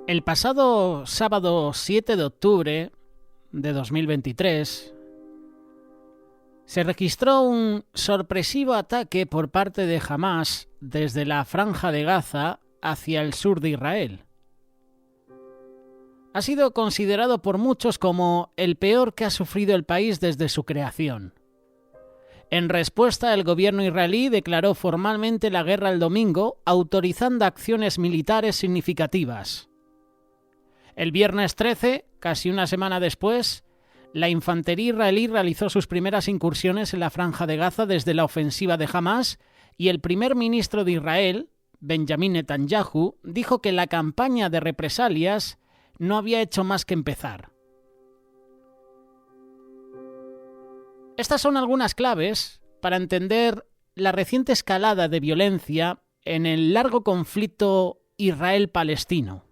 El pasado sábado 7 de octubre de 2023 se registró un sorpresivo ataque por parte de Hamás desde la Franja de Gaza hacia el sur de Israel. Ha sido considerado por muchos como el peor que ha sufrido el país desde su creación. En respuesta, el gobierno israelí declaró formalmente la guerra el domingo, autorizando acciones militares significativas. El viernes 13, casi una semana después, la infantería israelí realizó sus primeras incursiones en la Franja de Gaza desde la ofensiva de Hamás y el primer ministro de Israel, Benjamin Netanyahu, dijo que la campaña de represalias no había hecho más que empezar. Estas son algunas claves para entender la reciente escalada de violencia en el largo conflicto Israel-Palestino.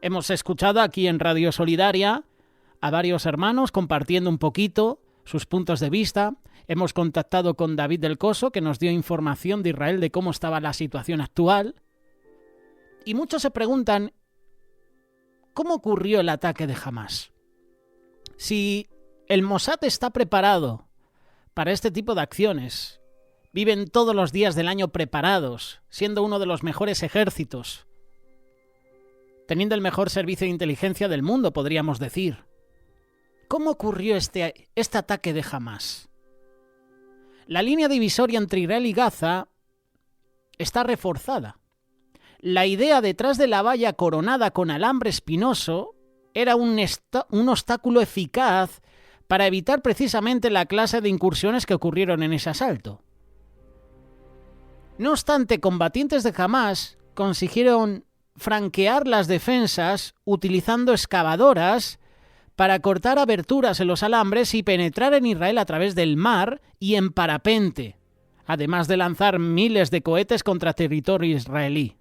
Hemos escuchado aquí en Radio Solidaria a varios hermanos compartiendo un poquito sus puntos de vista. Hemos contactado con David del Coso, que nos dio información de Israel de cómo estaba la situación actual. Y muchos se preguntan, ¿cómo ocurrió el ataque de Hamás? Si el Mossad está preparado para este tipo de acciones, viven todos los días del año preparados, siendo uno de los mejores ejércitos, teniendo el mejor servicio de inteligencia del mundo, podríamos decir. ¿Cómo ocurrió este ataque de Hamás? La línea divisoria entre Israel y Gaza está reforzada. La idea detrás de la valla coronada con alambre espinoso era un obstáculo eficaz para evitar precisamente la clase de incursiones que ocurrieron en ese asalto. No obstante, combatientes de Hamás consiguieron franquear las defensas utilizando excavadoras para cortar aberturas en los alambres y penetrar en Israel a través del mar y en parapente, además de lanzar miles de cohetes contra territorio israelí.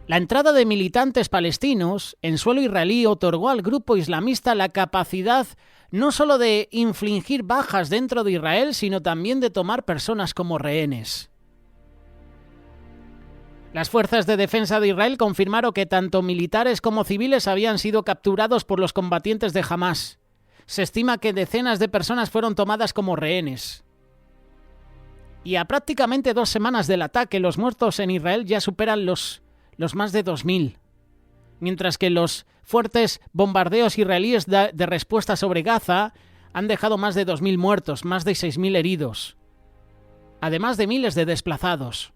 La entrada de militantes palestinos en suelo israelí otorgó al grupo islamista la capacidad no solo de infligir bajas dentro de Israel, sino también de tomar personas como rehenes. Las fuerzas de defensa de Israel confirmaron que tanto militares como civiles habían sido capturados por los combatientes de Hamás. Se estima que decenas de personas fueron tomadas como rehenes. Y a prácticamente 2 semanas del ataque, los muertos en Israel ya superan los más de 2.000, mientras que los fuertes bombardeos israelíes de respuesta sobre Gaza han dejado más de 2.000 muertos, más de 6.000 heridos, además de miles de desplazados.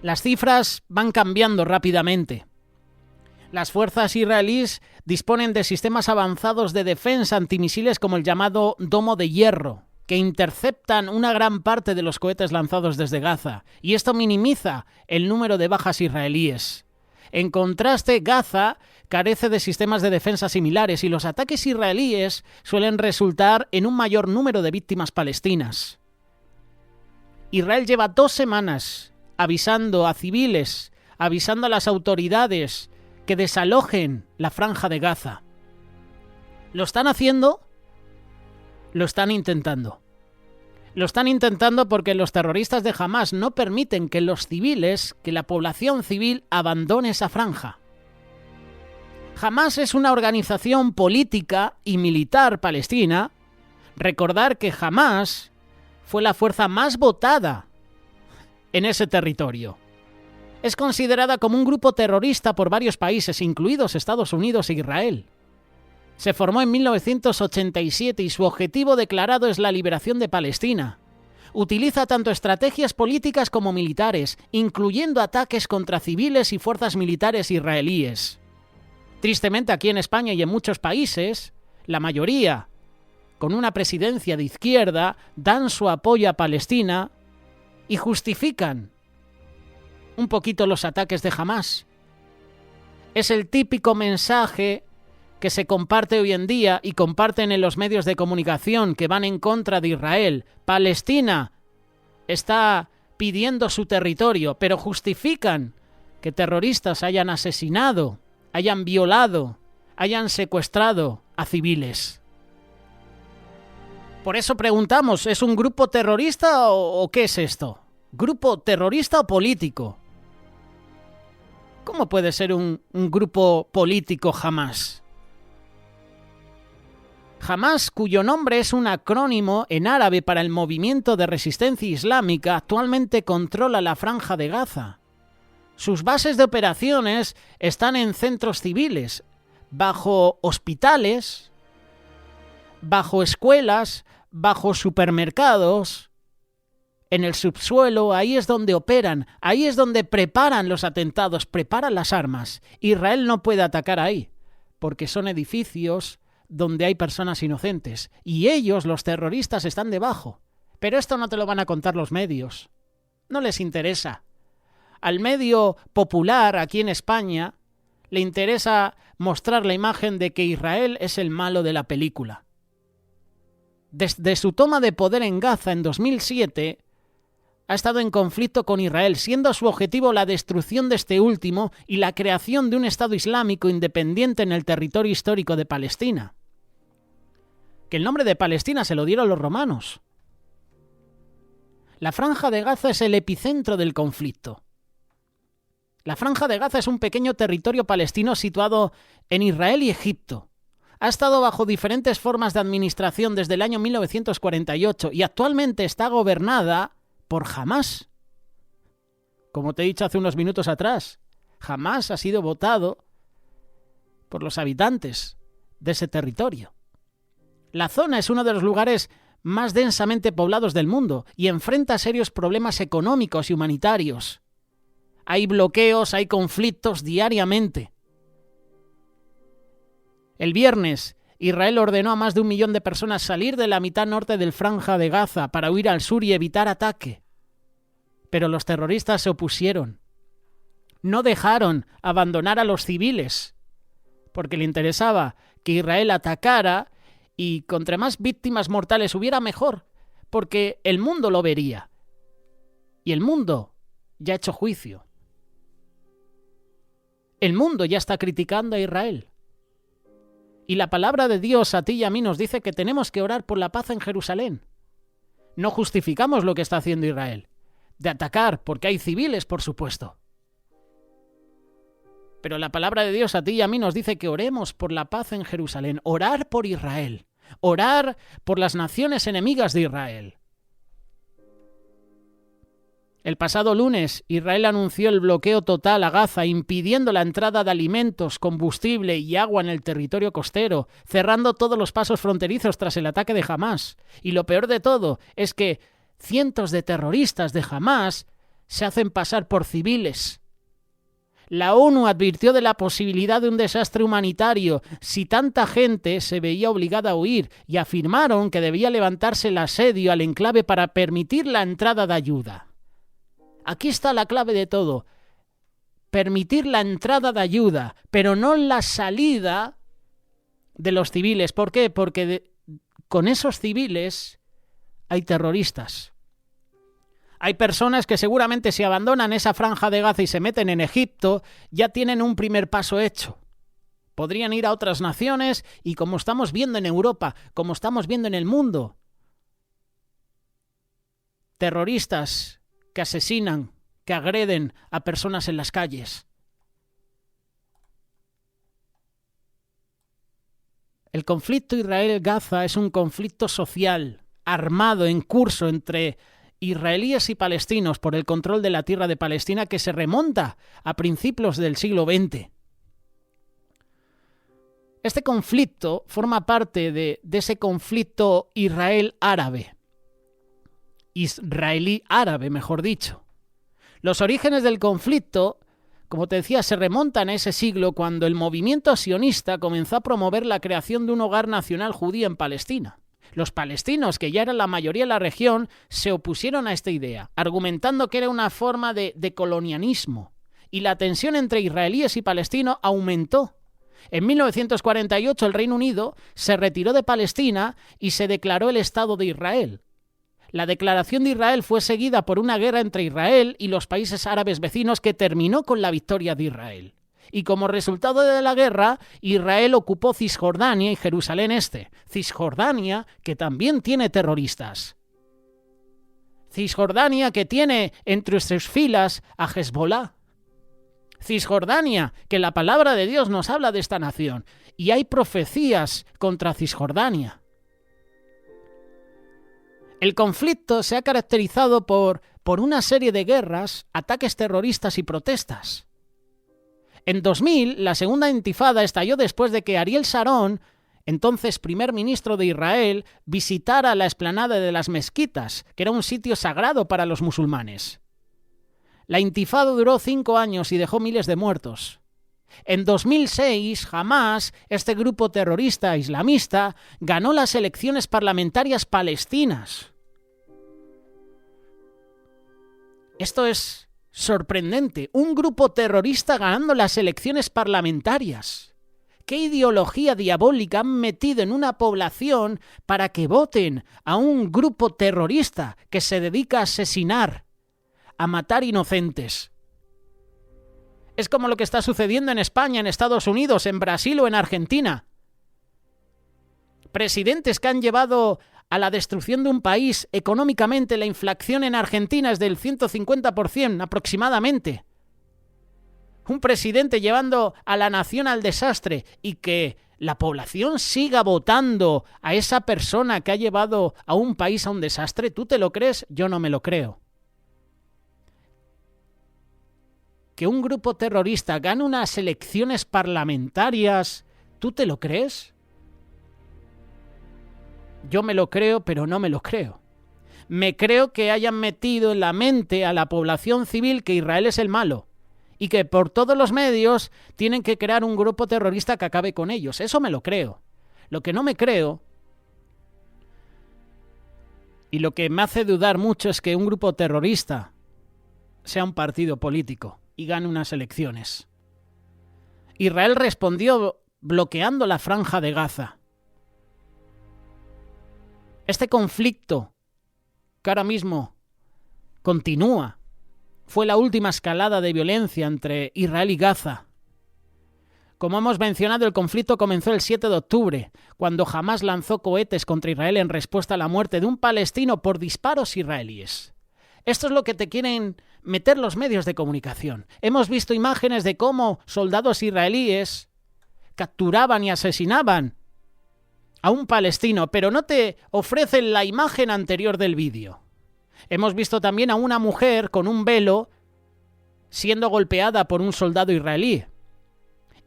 Las cifras van cambiando rápidamente. Las fuerzas israelíes disponen de sistemas avanzados de defensa antimisiles como el llamado Domo de Hierro, que interceptan una gran parte de los cohetes lanzados desde Gaza, y esto minimiza el número de bajas israelíes. En contraste, Gaza carece de sistemas de defensa similares y los ataques israelíes suelen resultar en un mayor número de víctimas palestinas. Israel lleva 2 semanas avisando a civiles, avisando a las autoridades que desalojen la Franja de Gaza. ¿Lo están haciendo? Lo están intentando. Lo están intentando porque los terroristas de Hamás no permiten que los civiles, que la población civil abandone esa franja. Hamás es una organización política y militar palestina. Recordar que Hamás fue la fuerza más votada en ese territorio. Es considerada como un grupo terrorista por varios países, incluidos Estados Unidos e Israel. Se formó en 1987 y su objetivo declarado es la liberación de Palestina. Utiliza tanto estrategias políticas como militares, incluyendo ataques contra civiles y fuerzas militares israelíes. Tristemente, aquí en España y en muchos países, la mayoría, con una presidencia de izquierda, dan su apoyo a Palestina y justifican un poquito los ataques de Hamás. Es el típico mensaje que se comparte hoy en día y comparten en los medios de comunicación que van en contra de Israel. Palestina está pidiendo su territorio, pero justifican que terroristas hayan asesinado, hayan violado, hayan secuestrado a civiles. Por eso preguntamos, ¿es un grupo terrorista o qué es esto? ¿Grupo terrorista o político? ¿Cómo puede ser un grupo político Hamás? Hamás, cuyo nombre es un acrónimo en árabe para el movimiento de resistencia islámica, actualmente controla la Franja de Gaza. Sus bases de operaciones están en centros civiles, bajo hospitales, bajo escuelas, bajo supermercados, en el subsuelo. Ahí es donde operan, ahí es donde preparan los atentados, preparan las armas. Israel no puede atacar ahí, porque son edificios donde hay personas inocentes, y ellos, los terroristas, están debajo. Pero esto no te lo van a contar los medios. No les interesa. Al medio popular aquí en España le interesa mostrar la imagen de que Israel es el malo de la película. Desde su toma de poder en Gaza en 2007, ha estado en conflicto con Israel, siendo su objetivo la destrucción de este último y la creación de un Estado islámico independiente en el territorio histórico de Palestina. Que el nombre de Palestina se lo dieron los romanos. La Franja de Gaza es el epicentro del conflicto. La Franja de Gaza es un pequeño territorio palestino situado en Israel y Egipto. Ha estado bajo diferentes formas de administración desde el año 1948 y actualmente está gobernada por Hamás. Como te he dicho hace unos minutos atrás, Hamás ha sido votado por los habitantes de ese territorio. La zona es uno de los lugares más densamente poblados del mundo y enfrenta serios problemas económicos y humanitarios. Hay bloqueos, hay conflictos diariamente. El viernes, Israel ordenó a más de 1 millón de personas salir de la mitad norte del Franja de Gaza para huir al sur y evitar ataque. Pero los terroristas se opusieron. No dejaron abandonar a los civiles, porque le interesaba que Israel atacara y contra más víctimas mortales hubiera mejor, porque el mundo lo vería. Y el mundo ya ha hecho juicio. El mundo ya está criticando a Israel. Y la palabra de Dios a ti y a mí nos dice que tenemos que orar por la paz en Jerusalén. No justificamos lo que está haciendo Israel, de atacar, porque hay civiles, por supuesto. Pero la palabra de Dios a ti y a mí nos dice que oremos por la paz en Jerusalén, orar por Israel, orar por las naciones enemigas de Israel. El pasado lunes, Israel anunció el bloqueo total a Gaza, impidiendo la entrada de alimentos, combustible y agua en el territorio costero, cerrando todos los pasos fronterizos tras el ataque de Hamás. Y lo peor de todo es que cientos de terroristas de Hamás se hacen pasar por civiles. La ONU advirtió de la posibilidad de un desastre humanitario si tanta gente se veía obligada a huir y afirmaron que debía levantarse el asedio al enclave para permitir la entrada de ayuda. Aquí está la clave de todo. Permitir la entrada de ayuda, pero no la salida de los civiles. ¿Por qué? Porque con esos civiles hay terroristas. Hay personas que seguramente si abandonan esa franja de Gaza y se meten en Egipto, ya tienen un primer paso hecho. Podrían ir a otras naciones y como estamos viendo en Europa, como estamos viendo en el mundo, terroristas que asesinan, que agreden a personas en las calles. El conflicto Israel-Gaza es un conflicto social, armado, en curso entre israelíes y palestinos por el control de la tierra de Palestina que se remonta a principios del siglo XX. Este conflicto forma parte de ese conflicto Israel-árabe. Israelí-árabe, mejor dicho. Los orígenes del conflicto, como te decía, se remontan a ese siglo cuando el movimiento sionista comenzó a promover la creación de un hogar nacional judío en Palestina. Los palestinos, que ya eran la mayoría de la región, se opusieron a esta idea, argumentando que era una forma de colonialismo, y la tensión entre israelíes y palestinos aumentó. En 1948 el Reino Unido se retiró de Palestina y se declaró el Estado de Israel. La declaración de Israel fue seguida por una guerra entre Israel y los países árabes vecinos que terminó con la victoria de Israel. Y como resultado de la guerra, Israel ocupó Cisjordania y Jerusalén Este. Cisjordania, que también tiene terroristas. Cisjordania, que tiene entre sus filas a Hezbollah. Cisjordania, que la palabra de Dios nos habla de esta nación. Y hay profecías contra Cisjordania. El conflicto se ha caracterizado por una serie de guerras, ataques terroristas y protestas. En 2000, la segunda intifada estalló después de que Ariel Sharon, entonces primer ministro de Israel, visitara la explanada de las mezquitas, que era un sitio sagrado para los musulmanes. La intifada duró 5 años y dejó miles de muertos. En 2006, Hamás, este grupo terrorista islamista, ganó las elecciones parlamentarias palestinas. Esto es sorprendente. Un grupo terrorista ganando las elecciones parlamentarias. ¿Qué ideología diabólica han metido en una población para que voten a un grupo terrorista que se dedica a asesinar, a matar inocentes? Es como lo que está sucediendo en España, en Estados Unidos, en Brasil o en Argentina. Presidentes que han llevado a la destrucción de un país económicamente. La inflación en Argentina es del 150% aproximadamente. Un presidente llevando a la nación al desastre y que la población siga votando a esa persona que ha llevado a un país a un desastre. ¿Tú te lo crees? Yo no me lo creo. Que un grupo terrorista gane unas elecciones parlamentarias, ¿tú te lo crees? Yo me lo creo, pero no me lo creo. Me creo que hayan metido en la mente a la población civil que Israel es el malo y que por todos los medios tienen que crear un grupo terrorista que acabe con ellos. Eso me lo creo. Lo que no me creo y lo que me hace dudar mucho es que un grupo terrorista sea un partido político y gane unas elecciones. Israel respondió bloqueando la franja de Gaza. Este conflicto que ahora mismo continúa fue la última escalada de violencia entre Israel y Gaza. Como hemos mencionado, el conflicto comenzó el 7 de octubre, cuando Hamás lanzó cohetes contra Israel en respuesta a la muerte de un palestino por disparos israelíes. Esto es lo que te quieren meter los medios de comunicación. Hemos visto imágenes de cómo soldados israelíes capturaban y asesinaban a un palestino, pero no te ofrecen la imagen anterior del vídeo. Hemos visto también a una mujer con un velo siendo golpeada por un soldado israelí.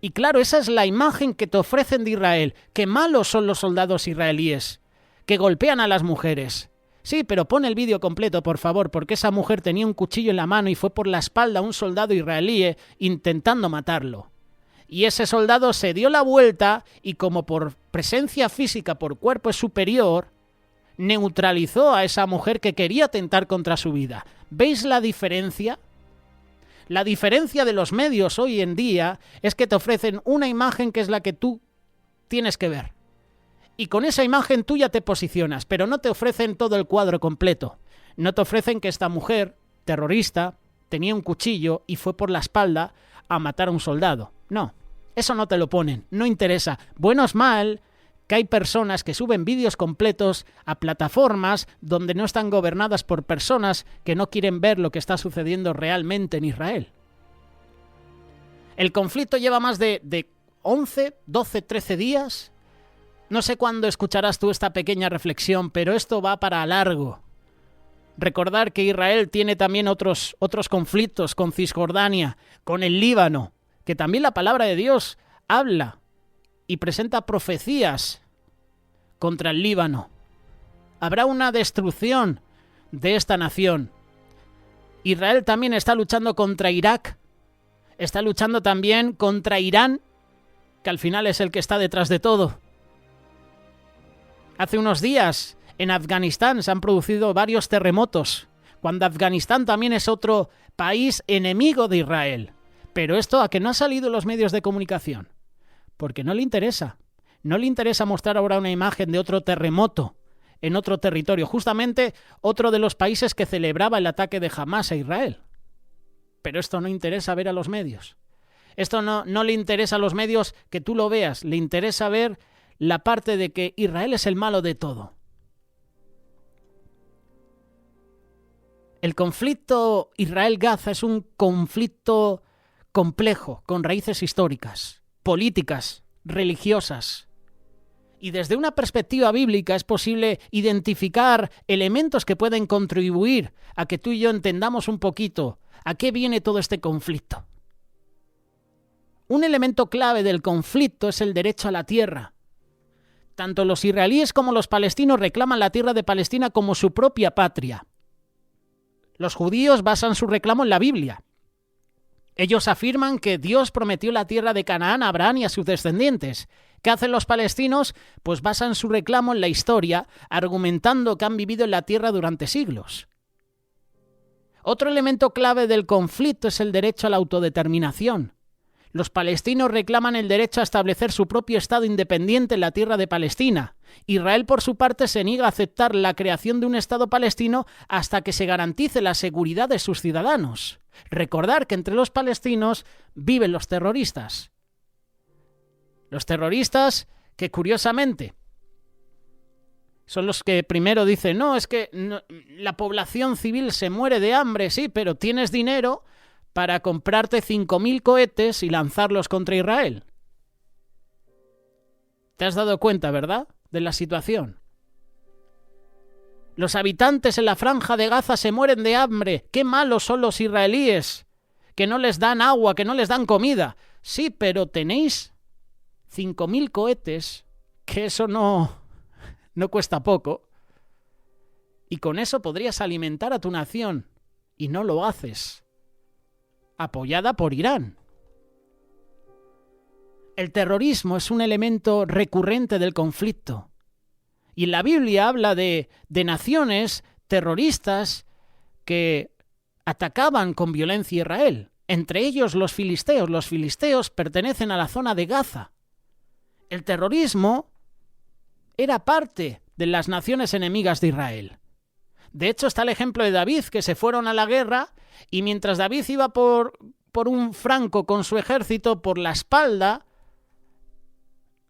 Y claro, esa es la imagen que te ofrecen de Israel. Qué malos son los soldados israelíes, que golpean a las mujeres. Sí, pero pon el vídeo completo, por favor, porque esa mujer tenía un cuchillo en la mano y fue por la espalda a un soldado israelí intentando matarlo. Y ese soldado se dio la vuelta y, como por presencia física, por cuerpo superior, neutralizó a esa mujer que quería atentar contra su vida. ¿Veis la diferencia? La diferencia de los medios hoy en día es que te ofrecen una imagen que es la que tú tienes que ver. Y con esa imagen tú ya te posicionas, pero no te ofrecen todo el cuadro completo. No te ofrecen que esta mujer terrorista tenía un cuchillo y fue por la espalda a matar a un soldado. No, eso no te lo ponen, no interesa. Bueno es mal que hay personas que suben vídeos completos a plataformas donde no están gobernadas por personas que no quieren ver lo que está sucediendo realmente en Israel. El conflicto lleva más de 11, 12, 13 días. No sé cuándo escucharás tú esta pequeña reflexión, pero esto va para largo. Recordar que Israel tiene también otros conflictos con Cisjordania, con el Líbano, que también la palabra de Dios habla y presenta profecías contra el Líbano. Habrá una destrucción de esta nación. Israel también está luchando contra Irak, está luchando también contra Irán, que al final es el que está detrás de todo. Hace unos días en Afganistán se han producido varios terremotos, cuando Afganistán también es otro país enemigo de Israel. Pero esto a que no ha salido en los medios de comunicación, porque no le interesa. No le interesa mostrar ahora una imagen de otro terremoto en otro territorio, justamente otro de los países que celebraba el ataque de Hamás a Israel. Pero esto no interesa ver a los medios. Esto no le interesa a los medios que tú lo veas, le interesa ver la parte de que Israel es el malo de todo. El conflicto Israel-Gaza es un conflicto complejo, con raíces históricas, políticas, religiosas. Y desde una perspectiva bíblica es posible identificar elementos que pueden contribuir a que tú y yo entendamos un poquito a qué viene todo este conflicto. Un elemento clave del conflicto es el derecho a la tierra. Tanto los israelíes como los palestinos reclaman la tierra de Palestina como su propia patria. Los judíos basan su reclamo en la Biblia. Ellos afirman que Dios prometió la tierra de Canaán a Abraham y a sus descendientes. ¿Qué hacen los palestinos? Pues basan su reclamo en la historia, argumentando que han vivido en la tierra durante siglos. Otro elemento clave del conflicto es el derecho a la autodeterminación. Los palestinos reclaman el derecho a establecer su propio Estado independiente en la tierra de Palestina. Israel, por su parte, se niega a aceptar la creación de un Estado palestino hasta que se garantice la seguridad de sus ciudadanos. Recordar que entre los palestinos viven los terroristas. Los terroristas que, curiosamente, son los que primero dicen, la población civil se muere de hambre, sí, pero tienes dinero para comprarte 5.000 cohetes y lanzarlos contra Israel. ¿Te has dado cuenta, verdad, de la situación? Los habitantes en la franja de Gaza se mueren de hambre. ¡Qué malos son los israelíes! Que no les dan agua, que no les dan comida. Sí, pero tenéis 5.000 cohetes, que eso no cuesta poco. Y con eso podrías alimentar a tu nación. Y no lo haces. Apoyada por Irán. El terrorismo es un elemento recurrente del conflicto. Y en la Biblia habla de naciones terroristas que atacaban con violencia a Israel. Entre ellos los filisteos. Los filisteos pertenecen a la zona de Gaza. El terrorismo era parte de las naciones enemigas de Israel. De hecho, está el ejemplo de David, que se fueron a la guerra y mientras David iba por un franco con su ejército por la espalda,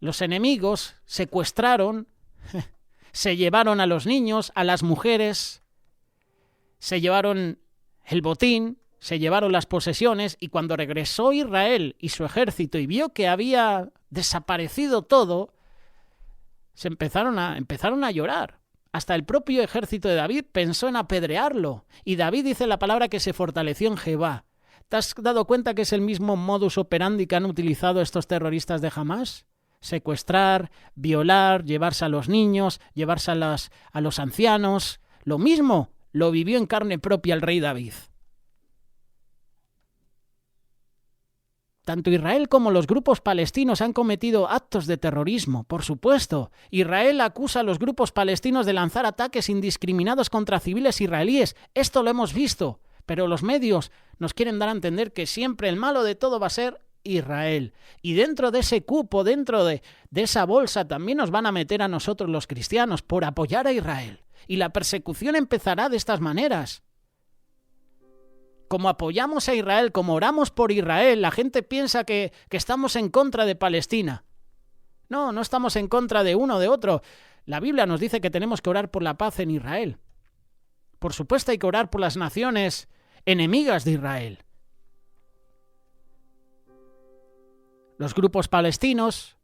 los enemigos secuestraron, se llevaron a los niños, a las mujeres, se llevaron el botín, se llevaron las posesiones y cuando regresó Israel y su ejército y vio que había desaparecido todo, empezaron a llorar. Hasta el propio ejército de David pensó en apedrearlo. Y David dice la palabra que se fortaleció en Jehová. ¿Te has dado cuenta que es el mismo modus operandi que han utilizado estos terroristas de Hamás? Secuestrar, violar, llevarse a los niños, llevarse a los ancianos. Lo mismo lo vivió en carne propia el rey David. Tanto Israel como los grupos palestinos han cometido actos de terrorismo, por supuesto. Israel acusa a los grupos palestinos de lanzar ataques indiscriminados contra civiles israelíes. Esto lo hemos visto, pero los medios nos quieren dar a entender que siempre el malo de todo va a ser Israel. Y dentro de ese cupo, dentro de esa bolsa, también nos van a meter a nosotros los cristianos por apoyar a Israel. Y la persecución empezará de estas maneras. Como apoyamos a Israel, como oramos por Israel, la gente piensa que estamos en contra de Palestina. No estamos en contra de uno o de otro. La Biblia nos dice que tenemos que orar por la paz en Israel. Por supuesto hay que orar por las naciones enemigas de Israel. Los grupos palestinos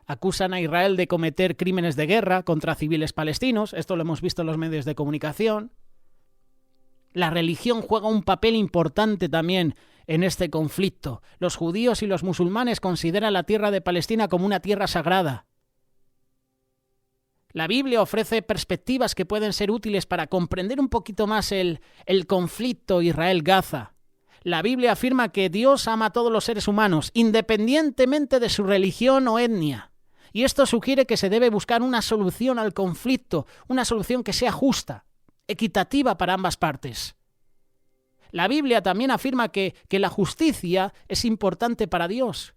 acusan a Israel de cometer crímenes de guerra contra civiles palestinos. Esto lo hemos visto en los medios de comunicación. La religión juega un papel importante también en este conflicto. Los judíos y los musulmanes consideran la tierra de Palestina como una tierra sagrada. La Biblia ofrece perspectivas que pueden ser útiles para comprender un poquito más el conflicto Israel-Gaza. La Biblia afirma que Dios ama a todos los seres humanos, independientemente de su religión o etnia. Y esto sugiere que se debe buscar una solución al conflicto, una solución que sea justa, equitativa para ambas partes. La Biblia también afirma que la justicia es importante para Dios.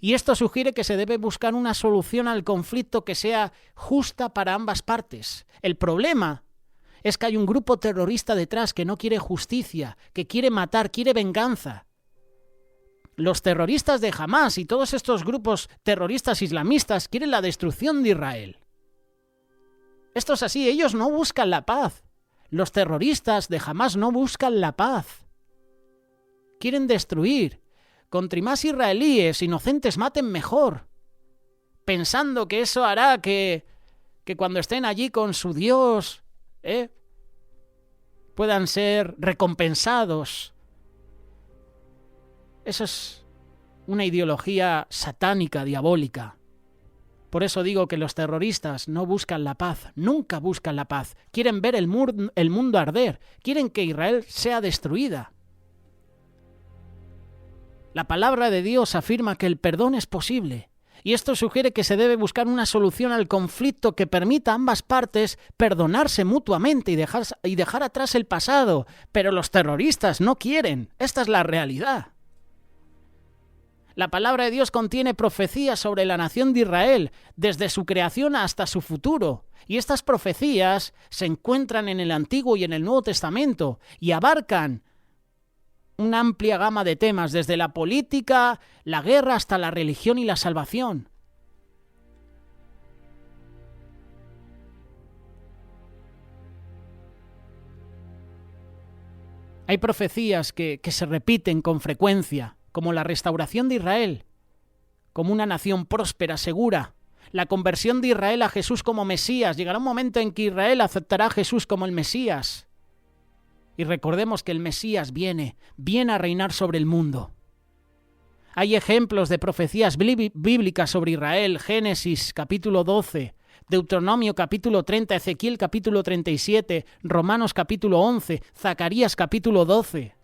Y esto sugiere que se debe buscar una solución al conflicto que sea justa para ambas partes. El problema es que hay un grupo terrorista detrás que no quiere justicia, que quiere matar, quiere venganza. Los terroristas de Hamás y todos estos grupos terroristas islamistas quieren la destrucción de Israel. Esto es así, ellos no buscan la paz. Los terroristas de Hamás no buscan la paz. Quieren destruir. Contra más israelíes inocentes maten, mejor, pensando que eso hará que cuando estén allí con su Dios, puedan ser recompensados. Eso es una ideología satánica, diabólica. Por eso digo que los terroristas no buscan la paz, nunca buscan la paz. Quieren ver el mundo arder, quieren que Israel sea destruida. La palabra de Dios afirma que el perdón es posible, y esto sugiere que se debe buscar una solución al conflicto que permita a ambas partes perdonarse mutuamente y dejar atrás el pasado. Pero los terroristas no quieren. Esta es la realidad. La palabra de Dios contiene profecías sobre la nación de Israel, desde su creación hasta su futuro. Y estas profecías se encuentran en el Antiguo y en el Nuevo Testamento y abarcan una amplia gama de temas, desde la política, la guerra, hasta la religión y la salvación. Hay profecías que se repiten con frecuencia, como la restauración de Israel, como una nación próspera, segura, la conversión de Israel a Jesús como Mesías. Llegará un momento en que Israel aceptará a Jesús como el Mesías. Y recordemos que el Mesías viene a reinar sobre el mundo. Hay ejemplos de profecías bíblicas sobre Israel: Génesis capítulo 12, Deuteronomio capítulo 30, Ezequiel capítulo 37, Romanos capítulo 11, Zacarías capítulo 12.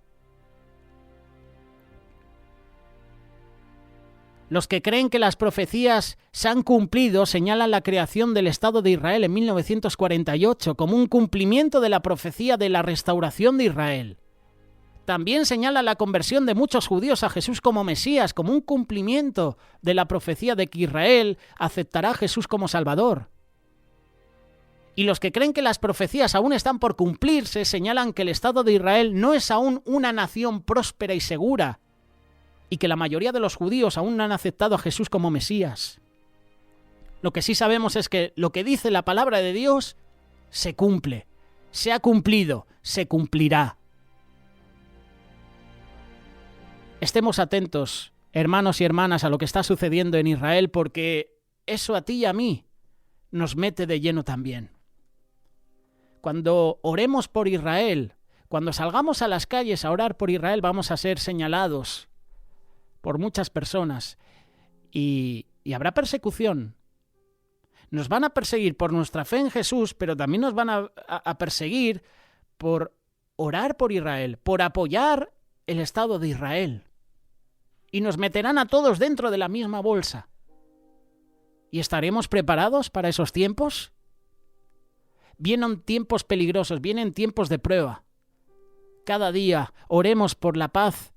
Los que creen que las profecías se han cumplido señalan la creación del Estado de Israel en 1948 como un cumplimiento de la profecía de la restauración de Israel. También señala la conversión de muchos judíos a Jesús como Mesías, como un cumplimiento de la profecía de que Israel aceptará a Jesús como Salvador. Y los que creen que las profecías aún están por cumplirse señalan que el Estado de Israel no es aún una nación próspera y segura, y que la mayoría de los judíos aún no han aceptado a Jesús como Mesías. Lo que sí sabemos es que lo que dice la palabra de Dios se cumple, se ha cumplido, se cumplirá. Estemos atentos, hermanos y hermanas, a lo que está sucediendo en Israel, porque eso a ti y a mí nos mete de lleno también. Cuando oremos por Israel, cuando salgamos a las calles a orar por Israel, vamos a ser señalados por muchas personas y habrá persecución. Nos van a perseguir por nuestra fe en Jesús, pero también nos van a perseguir por orar por Israel, por apoyar el Estado de Israel. Y nos meterán a todos dentro de la misma bolsa. ¿Y estaremos preparados para esos tiempos? Vienen tiempos peligrosos, vienen tiempos de prueba. Cada día oremos por la paz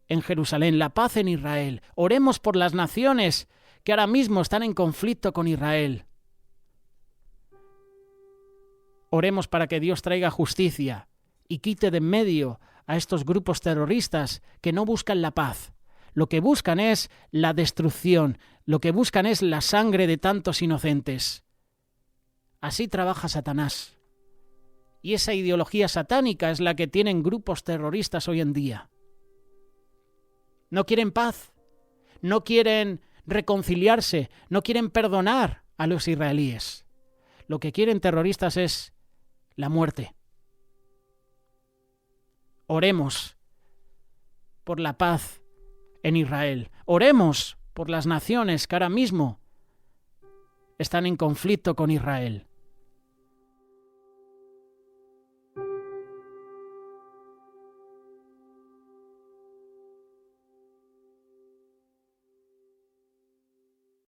en Jerusalén, la paz en Israel. Oremos por las naciones que ahora mismo están en conflicto con Israel. Oremos para que Dios traiga justicia y quite de en medio a estos grupos terroristas que no buscan la paz. Lo que buscan es la destrucción, lo que buscan es la sangre de tantos inocentes. Así trabaja Satanás. Y esa ideología satánica es la que tienen grupos terroristas hoy en día. No quieren paz, no quieren reconciliarse, no quieren perdonar a los israelíes. Lo que quieren terroristas es la muerte. Oremos por la paz en Israel. Oremos por las naciones que ahora mismo están en conflicto con Israel.